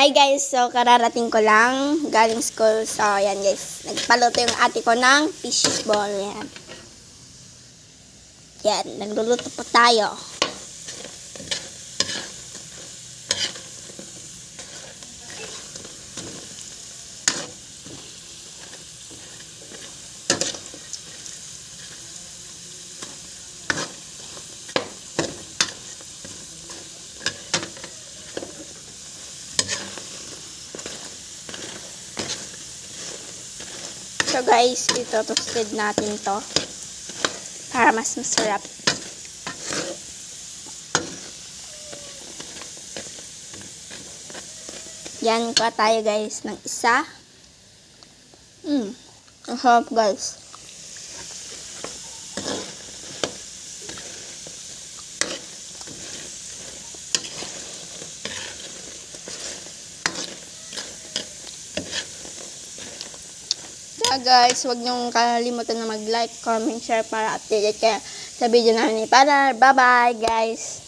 Hi guys, so kararating ko lang galing school. So yan guys, nagpaluto yung ate ko ng fish ball. Yan. Yan, nagluluto po tayo. So guys, ito toasted natin to para mas masarap. Yan, kuha tayo guys ng isa. Ang sarap guys. Guys, huwag niyong kalimutan na mag-like, comment, share para updated kayo sa video namin ni Father. Bye-bye guys!